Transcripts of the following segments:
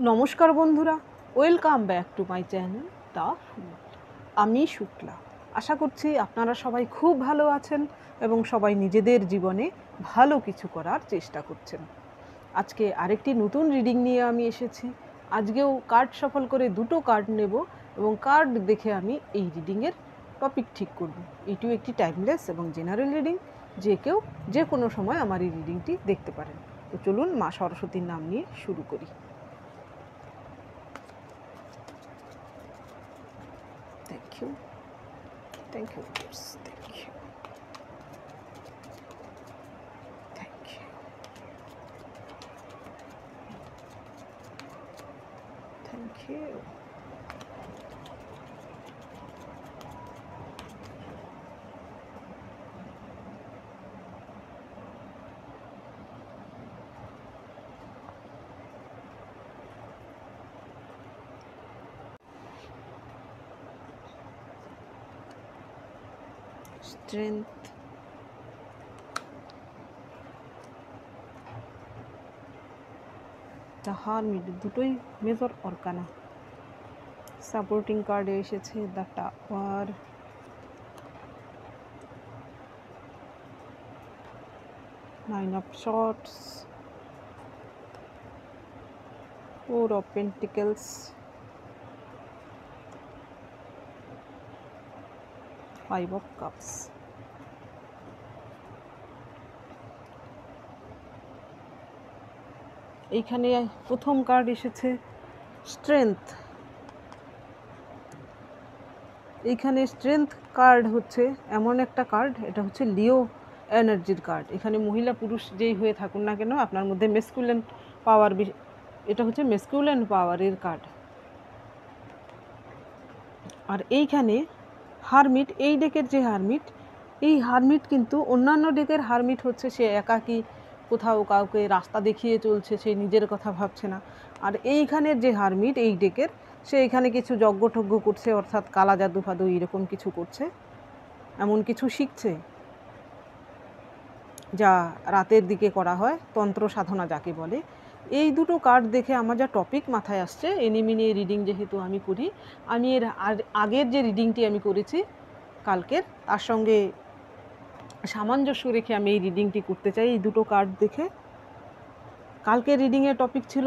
নমস্কার বন্ধুরা, welcome back to my channel the full. আমি শুক্লা। আশা করছি আপনারা সবাই খুব ভালো আছেন এবং সবাই নিজেদের জীবনে ভালো কিছু করার চেষ্টা করছেন। আজকে আরেকটি নতুন রিডিং নিয়ে আমি এসেছি। আজকেও কার্ড সফল করে দুটো কার্ড নেব এবং কার্ড দেখে আমি এই রিডিংয়ের টপিক ঠিক করব। এটিও একটি টাইমলেস এবং জেনারেল রিডিং, যে কেউ যে কোনো সময় আমার এই রিডিংটি দেখতে পারেন। তো চলুন মা সরস্বতীর নাম নিয়ে শুরু করি। Thank you. Thank you, dears. Thank you. Thank you. Thank you. Strength. The Hermit, দুটোই মেজর অর্কানা। সাপোর্টিং কার্ডে এসেছে the tower, nine of swords, four of pentacles, five of cups. এইখানে প্রথম কার্ড এসেছে স্ট্রেংথ। এইখানে স্ট্রেংথ কার্ড হচ্ছে এমন একটা কার্ড, এটা হচ্ছে লিও এনার্জির কার্ড। এখানে মহিলা পুরুষ যেই হয়ে থাকুন না কেন, আপনার মধ্যে মেসকুলেন পাওয়ার, এটা হচ্ছে মেসকুলেন পাওয়ারের কার্ড। আর এইখানে হারমিট, এই ডেকের যে হারমিট, এই হারমিট কিন্তু অন্যান্য ডেকের হারমিট হচ্ছে সে একাকী কোথাও কাউকে রাস্তা দেখিয়ে চলছে, সে নিজের কথা ভাবছে না। আর এইখানের যে হারমিট এই ডেকের, সে এখানে কিছু যজ্ঞ করছে, অর্থাৎ কালা জাদু ফাদু এরকম কিছু করছে, এমন কিছু শিখছে যা রাতের দিকে করা হয়, তন্ত্র সাধনা যাকে বলে। এই দুটো কার্ড দেখে আমার যা টপিক মাথায় আসছে, এনিমি নিয়ে রিডিং যেহেতু আমি করি, আমি এর আগের যে রিডিংটি আমি করেছি কালকের, তার সঙ্গে সামঞ্জস্য রেখে আমি এই রিডিংটি করতে চাই। এই দুটো কার্ড দেখে কালকের রিডিংয়ের টপিক ছিল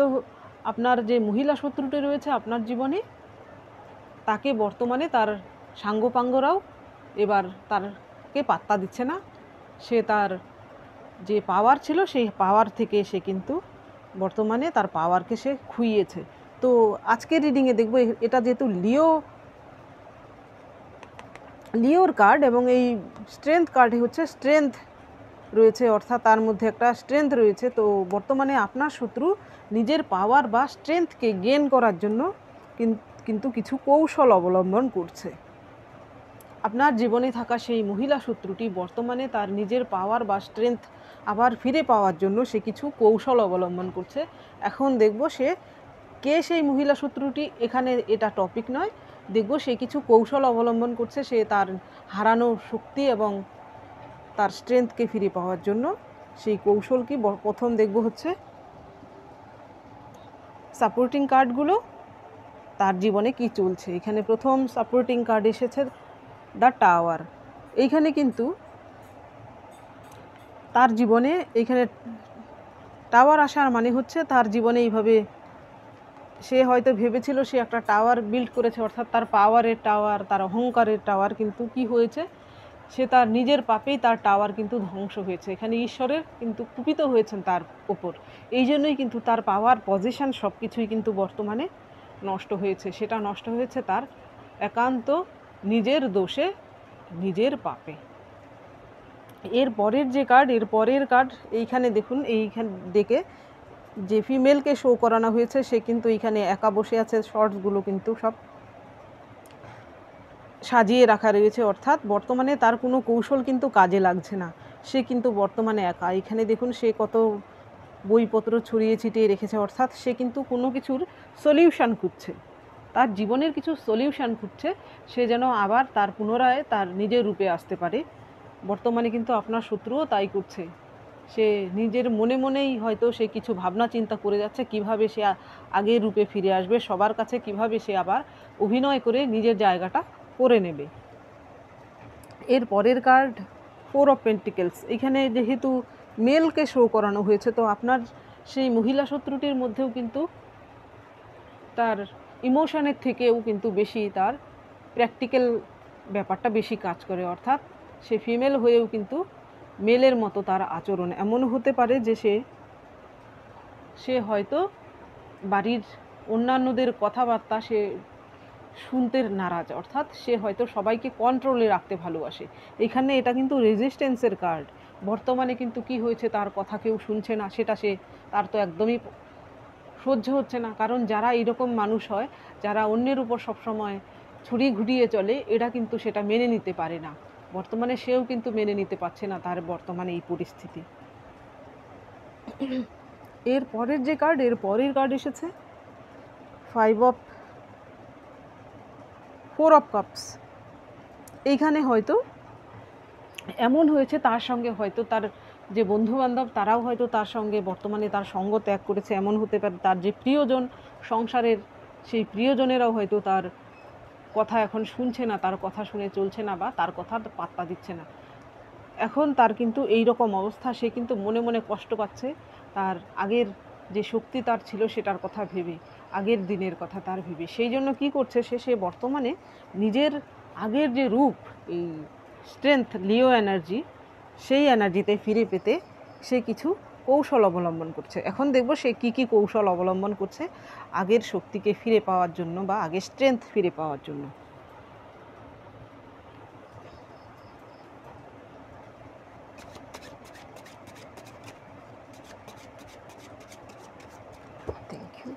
আপনার যে মহিলা শত্রুটি রয়েছে আপনার জীবনে, তাকে বর্তমানে তার সাঙ্গপাঙ্গরাও এবার তারকে পাত্তা দিচ্ছে না। সে তার যে পাওয়ার ছিল সেই পাওয়ার থেকে সে কিন্তু বর্তমানে তার পাওয়ারকে সে খুইয়েছে। তো আজকের রিডিংয়ে দেখব, এটা যেহেতু লিওর কার্ড এবং এই স্ট্রেংথ কার্ডে হচ্ছে স্ট্রেংথ রয়েছে, অর্থাৎ তার মধ্যে একটা স্ট্রেংথ রয়েছে। তো বর্তমানে আপনার শত্রু নিজের পাওয়ার বা স্ট্রেংথকে গেইন করার জন্য কিন্তু কিছু কৌশল অবলম্বন করছে। আপনার জীবনে থাকা সেই মহিলা শত্রুটি বর্তমানে তার নিজের পাওয়ার বা স্ট্রেংথ আবার ফিরে পাওয়ার জন্য সে কিছু কৌশল অবলম্বন করছে। এখন দেখব সে কে সেই মহিলা শত্রুটি, এখানে এটা টপিক নয়। দেখব সে কিছু কৌশল অবলম্বন করছে, সে তার হারানো শক্তি এবং তার স্ট্রেংথকে ফিরে পাওয়ার জন্য। সেই কৌশল কি, প্রথম দেখব হচ্ছে সাপোর্টিং কার্ডগুলো, তার জীবনে কি চলছে। এখানে প্রথম সাপোর্টিং কার্ড এসেছে দ্য টাওয়ার। এইখানে কিন্তু তার জীবনে, এইখানে টাওয়ার আসার মানে হচ্ছে তার জীবনে এইভাবে সে হয়তো ভেবেছিল সে একটা টাওয়ার বিল্ড করেছে, অর্থাৎ তার পাওয়ারের টাওয়ার, তার অহংকারের টাওয়ার, কিন্তু কি হয়েছে, সে তার নিজের পাপেই তার টাওয়ার কিন্তু ধ্বংস হয়েছে। এখানে ঈশ্বরের কিন্তু কুপিত হয়েছেন তার ওপর, এই জন্যই কিন্তু তার পাওয়ার, পজিশন সব কিছুই কিন্তু বর্তমানে নষ্ট হয়েছে। সেটা নষ্ট হয়েছে তার একান্ত নিজের দোষে, নিজের পাপে। এর পরের যে কার্ড, এর পরের কার্ড এইখানে দেখুন, এইখান দেখে যে ফিমেলকে শো করানো হয়েছে সে কিন্তু এইখানে একা বসে আছে, শর্টসগুলো কিন্তু সব সাজিয়ে রাখা রয়েছে, অর্থাৎ বর্তমানে তার কোনো কৌশল কিন্তু কাজে লাগছে না, সে কিন্তু বর্তমানে একা। এখানে দেখুন সে কত বইপত্র ছড়িয়ে ছিটিয়ে রেখেছে, অর্থাৎ সে কিন্তু কোনো কিছুর সলিউশন খুঁজছে, তার জীবনের কিছু সলিউশন খুঁজছে, সে যেন আবার পুনরায় তার নিজের রূপে আসতে পারে। বর্তমানে কিন্তু আপনার শত্রুও তাই করছে, সে নিজের মনে মনেই হয়তো সে কিছু ভাবনা চিন্তা করে যাচ্ছে কিভাবে সে আগের রূপে ফিরে আসবে, সবার কাছে কিভাবে সে আবার অভিনয় করে নিজের জায়গাটা করে নেবে। এর পরের কার্ড 4 অফ পেন্টিকেলস। এখানে যেহেতু মেলকে শো করানো হয়েছে, তো আপনার সেই মহিলা শত্রুটির মধ্যেও কিন্তু তার ইমোশনের থেকেও কিন্তু বেশি তার প্র্যাকটিক্যাল ব্যাপারটা বেশি কাজ করে, অর্থাৎ সে ফিমেল হয়েও কিন্তু মেলের মতো তার আচরণ। এমন হতে পারে যে সে হয়তো বাড়ির অন্যান্যদের কথাবার্তা সে শুনতে নারাজ, অর্থাৎ সে হয়তো সবাইকে কন্ট্রোলে রাখতে ভালোবাসে। এখানে এটা কিন্তু রেজিস্ট্যান্সের কার্ড। বর্তমানে কিন্তু কি হয়েছে, তার কথা কেউ শুনছে না, সেটা তার তো একদমই সহ্য হচ্ছে না। কারণ যারা এরকম মানুষ হয়, যারা অন্যের উপর সবসময় ছুরি ঘুরিয়ে চলে, এরা কিন্তু সেটা মেনে নিতে পারে না। বর্তমানে সেও কিন্তু মেনে নিতে পারছে না তার বর্তমানে এই পরিস্থিতি। এর পরের যে কার্ড, এর পরের কার্ড এসেছে 4 অফ কাপস। এইখানে হয়তো এমন হয়েছে তার সঙ্গে হয়তো তার যে বন্ধুবান্ধব তারাও হয়তো তার সঙ্গে বর্তমানে তার সঙ্গ ত্যাগ করেছে। এমন হতে পারে তার যে প্রিয়জন সংসারের, সেই প্রিয়জনেরাও হয়তো তার কথা এখন শুনছে না, তার কথা শুনে চলছে না, বা তার কথা পাত্তা দিচ্ছে না। এখন তার কিন্তু এই রকম অবস্থা, সে কিন্তু মনে মনে কষ্ট পাচ্ছে তার আগের যে শক্তি তার ছিল সেটার কথা ভেবে, আগের দিনের কথা তার ভেবে। সেই জন্য কী করছে, সে বর্তমানে নিজের আগের যে রূপ, এই স্ট্রেংথ, লিও এনার্জি, সেই এনার্জিতে ফিরে পেতে সে কিছু কৌশল অবলম্বন করছে। এখন দেখব সে কি কি কৌশল অবলম্বন করছে আগের শক্তিকে ফিরে পাওয়ার জন্য বা আগের স্ট্রেংথ ফিরে পাওয়ার জন্য। Thank you.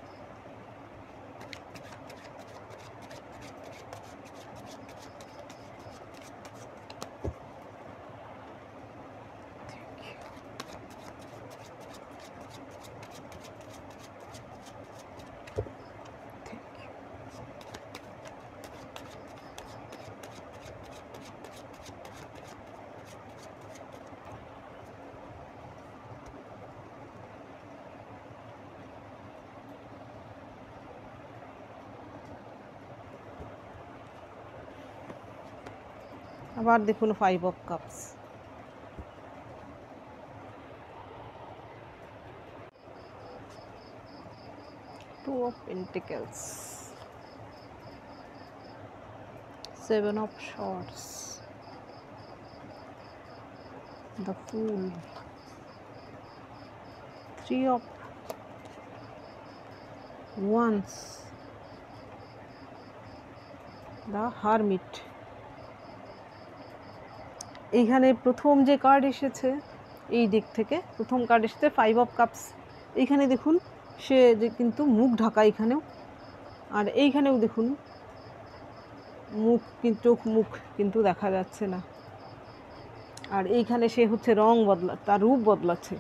আবার দেখুন 5 of cups. Two of pentacles, 7 of swords, the fool, 3 of wands, the hermit. এইখানে প্রথম যে কার্ড এসেছে, এই দিক থেকে প্রথম কার্ড এসেছে 5 অফ কাপস। এইখানে দেখুন সে যে কিন্তু মুখ ঢাকা এখানেও, আর এইখানেও দেখুন মুখ, চোখ মুখ কিন্তু দেখা যাচ্ছে না। আর এইখানে সে হচ্ছে রং তার রূপ বদলাচ্ছে।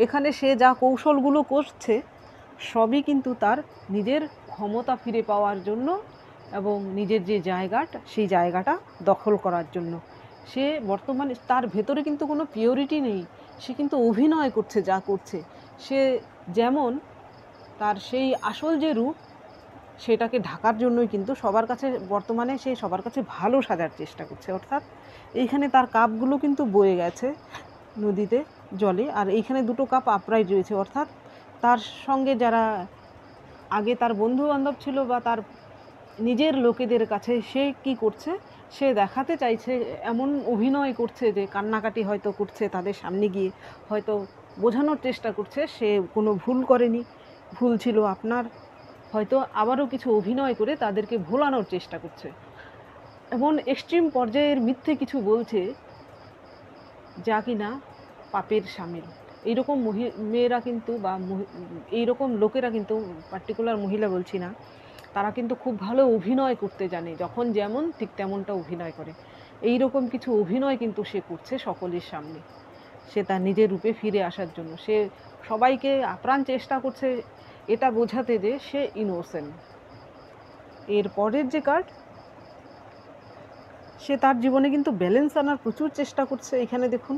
এখানে সে যা কৌশলগুলো করছে সবই কিন্তু তার নিজের ক্ষমতা ফিরে পাওয়ার জন্য এবং নিজের যে জায়গাটা সেই জায়গাটা দখল করার জন্য। সে বর্তমানে তার ভেতরে কিন্তু কোনো পিওরিটি নেই, সে কিন্তু অভিনয় করছে যা করছে। সে যেমন তার সেই আসল যে রূপ সেটাকে ঢাকার জন্যই কিন্তু সবার কাছে বর্তমানে সে সবার কাছে ভালো সাজার চেষ্টা করছে। অর্থাৎ এইখানে তার কাপগুলো কিন্তু বয়ে গেছে নদীতে জলে, আর এইখানে দুটো কাপ আপরাইট রয়েছে। অর্থাৎ তার সঙ্গে যারা আগে তার বন্ধু বান্ধব ছিল বা তার নিজের লোকেদের কাছে সে কি করছে, সে দেখাতে চাইছে, এমন অভিনয় করছে যে কান্নাকাটি হয়তো করছে তাদের সামনে গিয়ে, হয়তো বোঝানোর চেষ্টা করছে সে কোনো ভুল করেনি, ভুল ছিল আপনার, হয়তো আবারও কিছু অভিনয় করে তাদেরকে ভোলানোর চেষ্টা করছে। এমন এক্সট্রিম পর্যায়ের মিথ্যে কিছু বলছে যা কিনা পাপের শামিল। এইরকম মেয়েরা কিন্তু বা এইরকম লোকেরা কিন্তু, পার্টিকুলার মহিলা বলছি না, তারা কিন্তু খুব ভালো অভিনয় করতে জানে, যখন যেমন ঠিক তেমনটা অভিনয় করে। এই রকম কিছু অভিনয় কিন্তু সে করছে সকলের সামনে, সে তার নিজের রূপে ফিরে আসার জন্য। সে সবাইকে আপ্রাণ চেষ্টা করছে এটা বোঝাতে যে সে ইনোসেন্ট। এর পরের যে কার্ড, সে তার জীবনে কিন্তু ব্যালেন্স আনার প্রচুর চেষ্টা করছে। এখানে দেখুন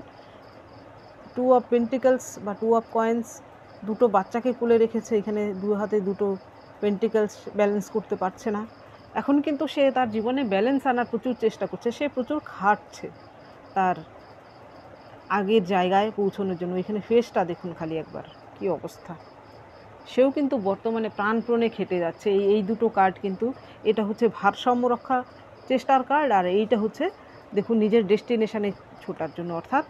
টু অফ পেন্টিকলস বা টু অফ কয়েন্স, দুটো বাচ্চাকে কোলে রেখেছে, এখানে দু হাতে দুটো পেন্টিকলস, ব্যালেন্স করতে পারছে না। এখন কিন্তু সে তার জীবনে ব্যালেন্স আনার প্রচুর চেষ্টা করছে, সে প্রচুর খাটছে তার আগের জায়গায় পৌঁছানোর জন্য। এখানে ফেসটা দেখুন খালি একবার, কি অবস্থা। সেও কিন্তু বর্তমানে প্রাণপণে খেটে যাচ্ছে। এই দুটো কার্ড কিন্তু, এটা হচ্ছে ভারসাম্য রক্ষা চেষ্টার কার্ড, আর এইটা হচ্ছে দেখুন নিজের ডেস্টিনেশানে ছোটার জন্য। অর্থাৎ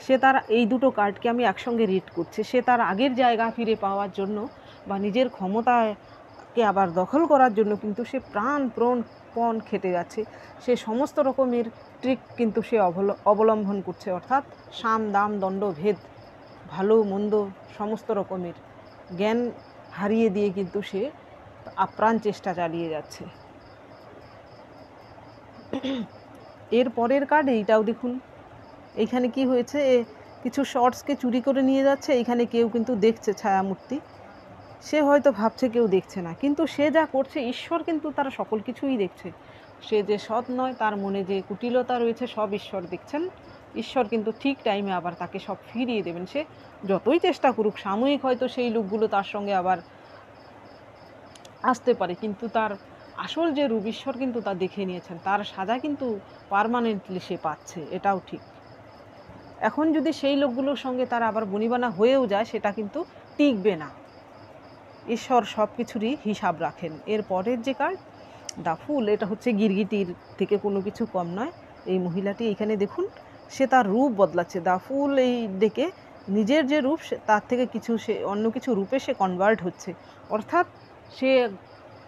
সে তার, এই দুটো কার্ডকে আমি একসঙ্গে রিড করছি, সে তার আগের জায়গা ফিরে পাওয়ার জন্য বা নিজের ক্ষমতাকে আবার দখল করার জন্য কিন্তু সে প্রাণপণ খেটে যাচ্ছে। সে সমস্ত রকমের ট্রিক কিন্তু সে অবলম্বন করছে, অর্থাৎ সাম দাম দণ্ড ভেদ, ভালো মন্দ সমস্ত রকমের জ্ঞান হারিয়ে দিয়ে কিন্তু সে আপ্রাণ চেষ্টা চালিয়ে যাচ্ছে। এর পরের কার্ড এইটাও দেখুন, এইখানে কি হয়েছে, কিছু শর্টসকে চুরি করে নিয়ে যাচ্ছে, এইখানে কেউ কিন্তু দেখছে ছায়ামূর্তি, সে হয়তো ভাবছে কেউ দেখছে না, কিন্তু সে যা করছে ঈশ্বর কিন্তু তার সকল কিছুই দেখছে। সে যে সৎ নয়, তার মনে যে কুটিলতা রয়েছে, সব ঈশ্বর দেখছেন। ঈশ্বর কিন্তু ঠিক টাইমে আবার তাকে সব ফিরিয়ে দেবেন। সে যতই চেষ্টা করুক, সাময়িক হয়তো সেই লোকগুলো তার সঙ্গে আবার আসতে পারে, কিন্তু তার আসল যে রূপ ঈশ্বর কিন্তু তা দেখে নিয়েছেন, তার সাজা কিন্তু পার্মানেন্টলি সে পাচ্ছে, এটাও ঠিক। এখন যদি সেই লোকগুলোর সঙ্গে তার আবার বনিবানা হয়েও যায়, সেটা কিন্তু টিকবে না। ঈশ্বর সব কিছুরই হিসাব রাখেন। এর পরের যে কার্ড দ্য ফুল, এটা হচ্ছে গিরগিটির থেকে কোনো কিছু কম নয়। এই মহিলাটি এখানে দেখুন, সে তার রূপ বদলাচ্ছে। দ্য ফুল এই ডেকে নিজের যে রূপ, তার থেকে কিছু সে অন্য কিছু রূপে সে কনভার্ট হচ্ছে। অর্থাৎ সে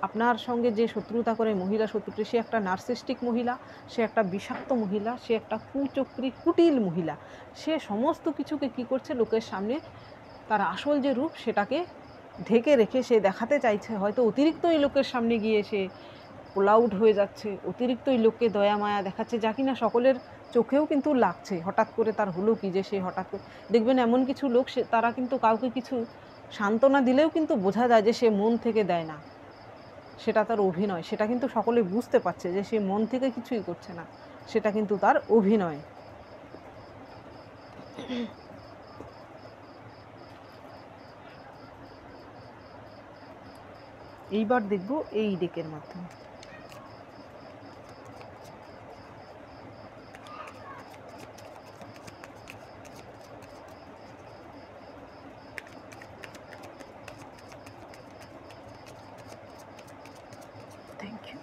আপনার সঙ্গে যে শত্রুতা করে মহিলা শত্রুটি, সে একটা নার্সিস্টিক মহিলা, সে একটা বিষাক্ত মহিলা, সে একটা কুচক্রী কুটিল মহিলা। সে সমস্ত কিছুকে কি করছে, লোকের সামনে তার আসল যে রূপ সেটাকে ঢেকে রেখে সে দেখাতে চাইছে, হয়তো অতিরিক্ত এই লোকের সামনে গিয়ে সে পোলাউড হয়ে যাচ্ছে, অতিরিক্ত এই লোককে দয়া মায়া দেখাচ্ছে, যা কিনা সকলের চোখেও কিন্তু লাগছে। হঠাৎ করে তার হলো কি যে সে হঠাৎ করে দেখবেন এমন কিছু লোক, সে তারা কিন্তু কাউকে কিছু সান্ত্বনা দিলেও কিন্তু বোঝা যায় যে সে মন থেকে দেয় না, সেটা তার অভিনয়। সেটা কিন্তু সকলে বুঝতে পারছে যে সে মন থেকে কিছুই করছে না, সেটা কিন্তু তার অভিনয়। এইবার দেখব এই ডেকের মাধ্যমে। Thank you.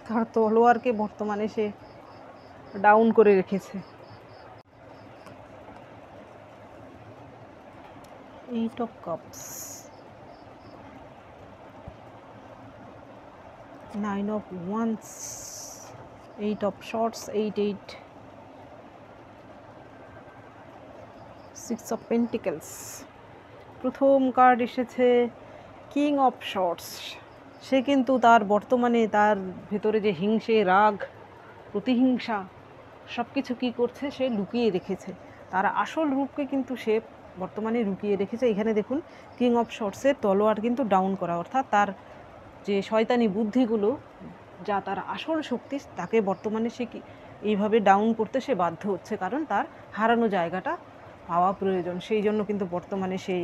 তার তলোয়ারকে বর্তমানে সে ডাউন করে রেখেছে। 8 of Cups, 9 of Wands, 8 of Swords, 8 8, 6 of Pentacles। প্রথম কার্ড এসেছে কিং অফ শর্টস। সে কিন্তু তার বর্তমানে তার ভেতরে যে হিংসে, রাগ, প্রতিহিংসা সব কিছু কী করছে, সে লুকিয়ে রেখেছে। তার আসল রূপকে কিন্তু সে বর্তমানে লুকিয়ে রেখেছে। এখানে দেখুন কিং অফ শর্টসের তলোয়ার কিন্তু ডাউন করা, অর্থাৎ তার যে শয়তানি বুদ্ধিগুলো, যা তার আসল শক্তি, তাকে বর্তমানে সে কি এইভাবে ডাউন করতে সে বাধ্য হচ্ছে, কারণ তার হারানো জায়গাটা পাওয়া প্রয়োজন। সেই জন্য কিন্তু বর্তমানে সেই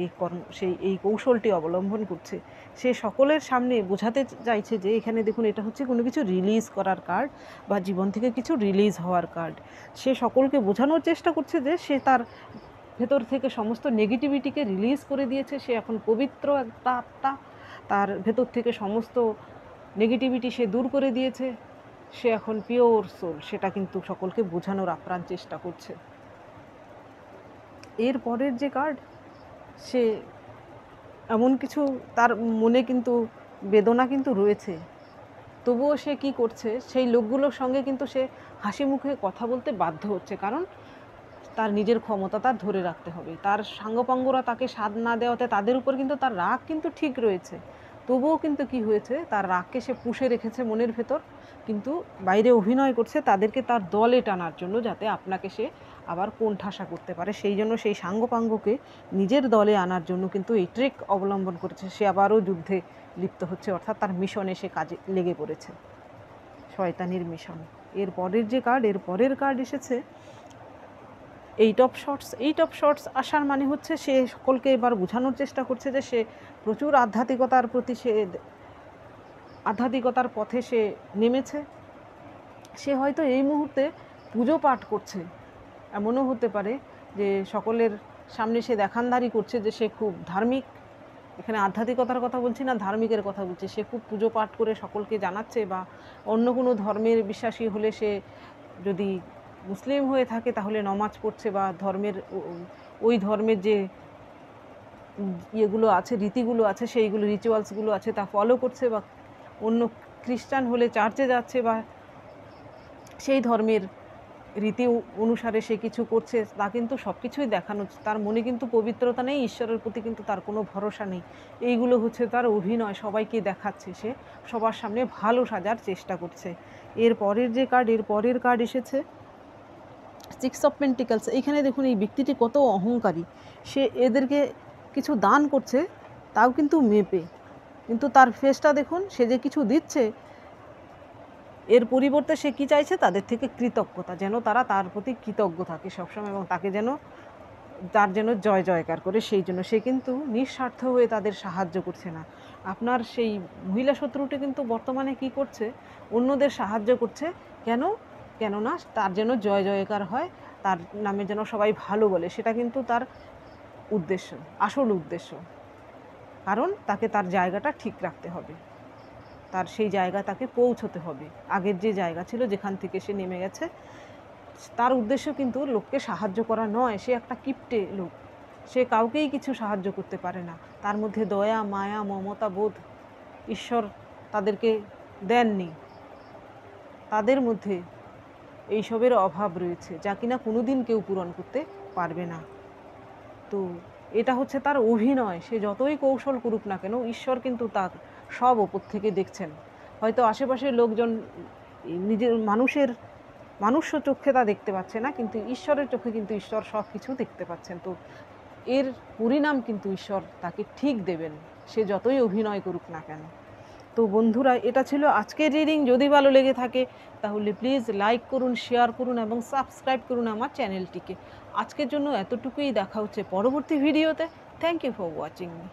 এই কৌশলটি অবলম্বন করছে। সে সকলের সামনে বোঝাতে চাইছে যে এখানে দেখুন, এটা হচ্ছে কোনো কিছু রিলিজ করার কার্ড বা জীবন থেকে কিছু রিলিজ হওয়ার কার্ড। সে সকলকে বোঝানোর চেষ্টা করছে যে সে তার ভেতর থেকে সমস্ত নেগেটিভিটিকে রিলিজ করে দিয়েছে। সে এখন পবিত্র একটা আত্মা, তার ভেতর থেকে সমস্ত নেগেটিভিটি সে দূর করে দিয়েছে, সে এখন পিওর সোল। সেটা কিন্তু সকলকে বোঝানোর আপ্রাণ চেষ্টা করছে। এর পরের যে কার্ড, সে এমন কিছু, তার মনে কিন্তু বেদনা কিন্তু রয়েছে, তবুও সে কি করছে, সেই লোকগুলোর সঙ্গে কিন্তু সে হাসি মুখে কথা বলতে বাধ্য হচ্ছে, কারণ তার নিজের ক্ষমতা তার ধরে রাখতে হবে। তার সাঙ্গপাঙ্গরা তাকে স্বাদ না দেওয়াতে তাদের উপর কিন্তু তার রাগ কিন্তু ঠিক রয়েছে, তবুও কিন্তু কি হয়েছে, তার রাগকে সে পুষে রেখেছে মনের ভেতর, কিন্তু বাইরে অভিনয় করছে তাদেরকে তার দলে টানার জন্য, যাতে আপনাকে সে আবার কোণঠাসা করতে পারে। সেই জন্য সেই সাঙ্গপাঙ্গকে নিজের দলে আনার জন্য কিন্তু এই ট্রিক অবলম্বন করেছে। সে আবারও যুদ্ধে লিপ্ত হচ্ছে, অর্থাৎ তার মিশনে সে কাজে লেগে পড়েছে, শয়তানির মিশন। এর পরের যে কার্ড, এর পরের কার্ড এসেছে eight of swords. Eight of swords আসার মানে হচ্ছে সে সকলকে এবার বোঝানোর চেষ্টা করছে যে সে প্রচুর আধ্যাত্মিকতার প্রতি, সে আধ্যাত্মিকতার পথে সে নেমেছে। সে হয়তো এই মুহূর্তে পুজো পাঠ করছে, এমনও হতে পারে যে সকলের সামনে সে দেখানদারি করছে যে সে খুব ধার্মিক। এখানে আধ্যাত্মিকতার কথা বলছি না, ধার্মিকের কথা বলছি। সে খুব পুজো পাঠ করে সকলকে জানাচ্ছে, বা অন্য কোনো ধর্মের বিশ্বাসী হলে, সে যদি মুসলিম হয়ে থাকে তাহলে নমাজ পড়ছে, বা ধর্মের ওই ধর্মের যে ইয়েগুলো আছে, রীতিগুলো আছে, সেইগুলো রিচুয়ালসগুলো আছে তা ফলো করছে, বা অন্য খ্রিস্টান হলে চার্চে যাচ্ছে, বা সেই ধর্মের রীতি অনুসারে সে কিছু করছে। তা কিন্তু সব কিছুই দেখানো, তার মনে কিন্তু পবিত্রতা নেই, ঈশ্বরের প্রতি কিন্তু তার কোনো ভরসা নেই। এইগুলো হচ্ছে তার অভিনয়, সবাইকে দেখাচ্ছে, সে সবার সামনে ভালো সাজার চেষ্টা করছে। এর পরের যে কার্ড, এর পরের কার্ড এসেছে সিক্স অফ পেন্টিকলস। এইখানে দেখুন এই ব্যক্তিটি কত অহংকারী। সে এদেরকে কিছু দান করছে, তাও কিন্তু মেপে, কিন্তু তার ফেসটা দেখুন, সে যে কিছু দিচ্ছে এর পরিবর্তে সে কী চাইছে, তাদের থেকে কৃতজ্ঞতা, যেন তারা তার প্রতি কৃতজ্ঞ থাকে সবসময়, এবং তাকে যেন তার যেন জয় জয়কার করে। সেই জন্য সে কিন্তু নিঃস্বার্থ হয়ে তাদের সাহায্য করছে না। আপনার সেই মহিলা শত্রুটি কিন্তু বর্তমানে কি করছে, অন্যদের সাহায্য করছে। কেননা তার যেন জয় জয়কার হয়, তার নামে যেন সবাই ভালো বলে। সেটা কিন্তু তার উদ্দেশ্য, আসল উদ্দেশ্য। কারণ তাকে তার জায়গাটা ঠিক রাখতে হবে, তার সেই জায়গা তাকে পৌঁছতে হবে। আগের যে জায়গা ছিল যেখান থেকে সে নেমে গেছে, তার উদ্দেশ্য কিন্তু লোককে সাহায্য করা নয়। সে একটা কিপ্টে লোক, সে কাউকেই কিছু সাহায্য করতে পারে না। তার মধ্যে দয়া, মায়া, মমতা বোধ ঈশ্বর তাদেরকে দেননি। তাদের মধ্যে এইসবের অভাব রয়েছে, যা কিনা কোনোদিন কেউ পূরণ করতে পারবে না। তো এটা হচ্ছে তার অভিনয়। সে যতই কৌশল করুক না কেন, ঈশ্বর কিন্তু তার সব ওপর থেকে দেখছেন। হয়তো আশেপাশের লোকজন নিজের মানুষ্য চোখে তা দেখতে পাচ্ছে না, কিন্তু ঈশ্বরের চোখে কিন্তু ঈশ্বর সব কিছু দেখতে পাচ্ছেন। তো এর পরিণাম কিন্তু ঈশ্বর তাকে ঠিক দেবেন, সে যতই অভিনয় করুক না কেন। তো বন্ধুরা, এটা ছিল আজকের রিডিং। যদি ভালো লেগে থাকে তাহলে প্লিজ লাইক করুন, শেয়ার করুন এবং সাবস্ক্রাইব করুন আমার চ্যানেলটিকে। আজকের জন্য এতটুকুই, দেখা হচ্ছে পরবর্তী ভিডিওতে। Thank you for watching me.